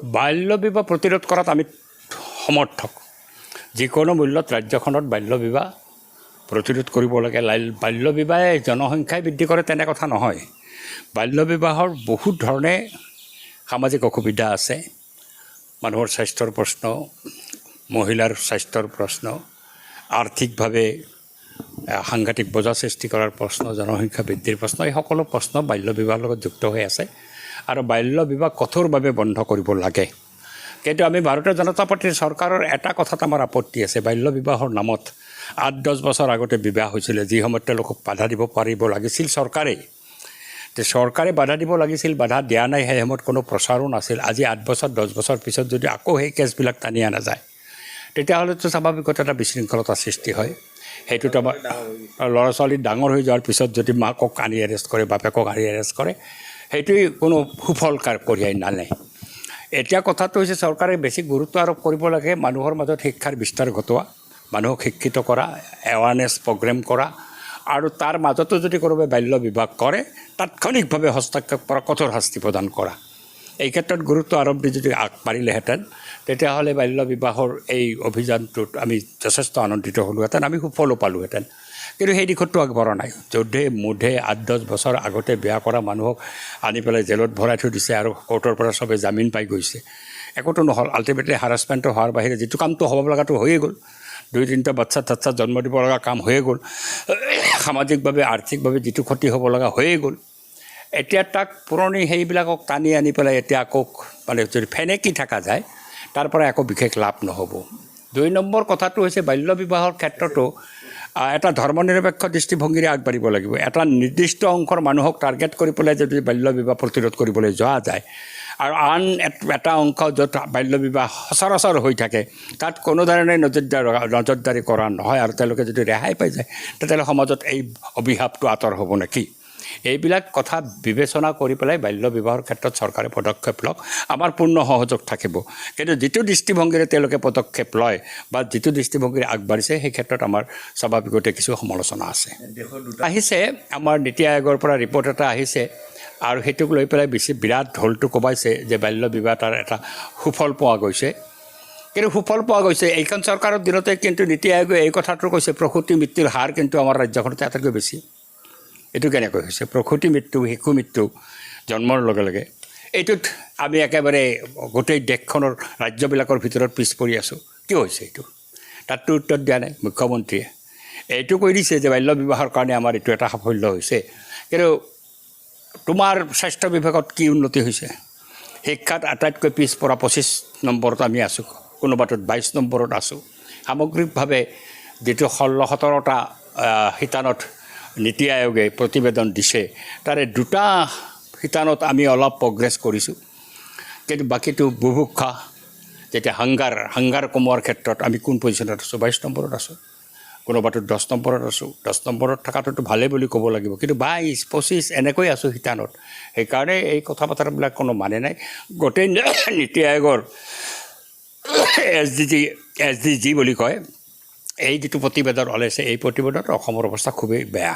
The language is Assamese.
বাল্য বিবাহ প্ৰতিৰোধ কৰাত আমি সমৰ্থক। যিকোনো মূল্যত ৰাজ্যখনত বাল্য বিবাহ প্ৰতিৰোধ কৰিব লাগে। বাল্য বিবাহে জনসংখ্যাই বৃদ্ধি কৰে তেনে কথা নহয়। বাল্য বিবাহৰ বহুত ধৰণে সামাজিক অসুবিধা আছে। মানুহৰ স্বাস্থ্যৰ প্ৰশ্ন, মহিলাৰ স্বাস্থ্যৰ প্ৰশ্ন, আৰ্থিকভাৱে সাংঘাতিক বজা সৃষ্টি কৰাৰ প্ৰশ্ন, জনসংখ্যা বৃদ্ধিৰ প্ৰশ্ন, এই সকলো প্ৰশ্ন বাল্য বিবাহৰ লগত যুক্ত হৈ আছে আৰু বাল্য বিবাহ কঠোৰভাৱে বন্ধ কৰিব লাগে। কিন্তু আমি ভাৰতীয় জনতা পাৰ্টীৰ চৰকাৰৰ এটা কথাত আমাৰ আপত্তি আছে। বাল্য বিবাহৰ নামত 8-10 বছৰ আগতে বিবাহ হৈছিলে, যি সময়ত তেওঁলোকক বাধা দিব পাৰিব লাগিছিল চৰকাৰে বাধা দিব লাগিছিল, বাধা দিয়া নাই। সেই সময়ত কোনো প্ৰচাৰো নাছিল। আজি 8 বছৰ 10 বছৰ পিছত যদি আকৌ সেই কেছবিলাক টানি আনা যায়, তেতিয়াহ'লেতো স্বাভাৱিকতে এটা বিশৃংখলতাৰ সৃষ্টি হয়। সেইটোত আমাৰ ল'ৰা ছোৱালী ডাঙৰ হৈ যোৱাৰ পিছত যদি মাকক আনি এৰেষ্ট কৰে, বাপেকক আনি এৰেষ্ট কৰে, সেইটোৱে কোনো সুফল কঢ়িয়াই নানে। এতিয়া কথাটো হৈছে চৰকাৰে বেছি গুৰুত্ব আৰোপ কৰিব লাগে মানুহৰ মাজত শিক্ষাৰ বিস্তাৰ ঘটোৱা, মানুহক শিক্ষিত কৰা, এৱাৰনেছ প্ৰগ্ৰেম কৰা, আৰু তাৰ মাজতো যদি কোনোবাই বাল্য বিবাহ কৰে তাৎক্ষণিকভাৱে হস্তক্ষেপ কৰা, কঠোৰ শাস্তি প্ৰদান কৰা। এই ক্ষেত্ৰত গুৰুত্ব আৰোপ দি যদি আগবাঢ়িলেহেঁতেন তেতিয়াহ'লে বাল্য বিবাহৰ এই অভিযানটোত আমি যথেষ্ট আনন্দিত হ'লোহেঁতেন, আমি সুফলো পালোহেঁতেন। কিন্তু সেই দিশতো আগবঢ়া নাই। যধে মধে 8-10 বছৰ আগতে বিয়া কৰা মানুহক আনি পেলাই জেলত ভৰাই থৈ দিছে আৰু কোৰ্টৰ পৰা চবে জামিন পাই গৈছে। একোতো নহ'ল। আল্টিমেটলি হাৰাছমেণ্টটো হোৱাৰ বাহিৰে যিটো কামটো হ'ব লগাটো হৈয়ে গ'ল। 2-3টা বাচ্চা জন্ম দিব লগা কাম হৈয়ে গ'ল। সামাজিকভাৱে আৰ্থিকভাৱে যিটো ক্ষতি হ'ব লগা হৈয়ে গ'ল। এতিয়া তাক পুৰণি সেইবিলাকক টানি আনি পেলাই এতিয়া আকৌ মানে যদি ফেনেকি থকা যায়, তাৰ পৰা একো বিশেষ লাভ নহ'ব। 2 নম্বৰ কথাটো হৈছে বাল্য বিবাহৰ ক্ষেত্ৰতো এটা ধৰ্মনিৰপেক্ষ দৃষ্টিভংগীৰে আগবাঢ়িব লাগিব। এটা নিৰ্দিষ্ট অংশৰ মানুহক টাৰ্গেট কৰি পেলাই যদি বাল্য বিবাহ প্ৰতিৰোধ কৰিবলৈ যোৱা যায় আৰু আন এটা অংশ য'ত বাল্য বিবাহ সচৰাচৰ হৈ থাকে তাত কোনো ধৰণে নজৰদাৰী কৰা নহয় আৰু তেওঁলোকে যদি ৰেহাই পাই যায়, তেতিয়াহ'লে সমাজত এই অভিশাপটো আঁতৰ হ'ব নেকি? এইবিলাক কথা বিবেচনা কৰি পেলাই বাল্য বিবাহৰ ক্ষেত্ৰত চৰকাৰে পদক্ষেপ লওক, আমাৰ পূৰ্ণ সহযোগ থাকিব। কিন্তু যিটো দৃষ্টিভংগীৰে তেওঁলোকে পদক্ষেপ লয় বা যিটো দৃষ্টিভংগীৰে আগবাঢ়িছে, সেই ক্ষেত্ৰত আমাৰ স্বাভাৱিকতে কিছু সমালোচনা আছে। আহিছে আমাৰ নীতি আয়োগৰ পৰা ৰিপৰ্ট এটা আহিছে আৰু সেইটোক লৈ পেলাই বিৰাট ঢোলটো কোবাইছে যে বাল্য বিবাহ তাৰ এটা সুফল পোৱা গৈছে। কিন্তু সুফল পোৱা গৈছে এইখন চৰকাৰৰ দিনতে, কিন্তু নীতি আয়োগে এই কথাটো কৈছে প্ৰসূতি মৃত্যুৰ হাৰ কিন্তু আমাৰ ৰাজ্যখনতে আটাইতকৈ বেছি। এইটো কেনেকৈ হৈছে? প্ৰসূতি মৃত্যু, শিশু মৃত্যু জন্মৰ লগে লগে এইটোত আমি একেবাৰে গোটেই দেশখনৰ ৰাজ্যবিলাকৰ ভিতৰত পিছ পৰি আছোঁ। কিয় হৈছে এইটো? তাততো উত্তৰ দিয়া নাই মুখ্যমন্ত্ৰীয়ে। এইটো কৈ দিছে যে বাল্য বিবাহৰ কাৰণে আমাৰ এইটো এটা সাফল্য হৈছে। কিন্তু তোমাৰ স্বাস্থ্য বিভাগত কি উন্নতি হৈছে? শিক্ষাত আটাইতকৈ পিছপৰা 25 নম্বৰত আমি আছোঁ, কোনোবাটোত 22 নম্বৰত আছোঁ। সামগ্ৰিকভাৱে যিটো 16-17টা শিতানত নীতি আয়োগে প্ৰতিবেদন দিছে, তাৰে 2টা শিতানত আমি অলপ প্ৰগ্ৰেছ কৰিছোঁ। কিন্তু বাকীটো বুভুক্ষা, যেতিয়া হাংগাৰ কমোৱাৰ ক্ষেত্ৰত আমি কোন পজিশ্যনত আছোঁ? 22 নম্বৰত আছোঁ, কোনোবাটোত 10 নম্বৰত আছোঁ। 10 নম্বৰত থকাটোতো ভালেই বুলি ক'ব লাগিব, কিন্তু 22-25 এনেকৈ আছোঁ শিতানত। সেইকাৰণে এই কথা বতৰাবিলাক কোনো মানে নাই। গোটেই নীতি আয়োগৰ SDG বুলি কয়, এই যিটো প্ৰতিবেদন ওলাইছে, এই প্ৰতিবেদনত অসমৰ অৱস্থা খুবেই বেয়া।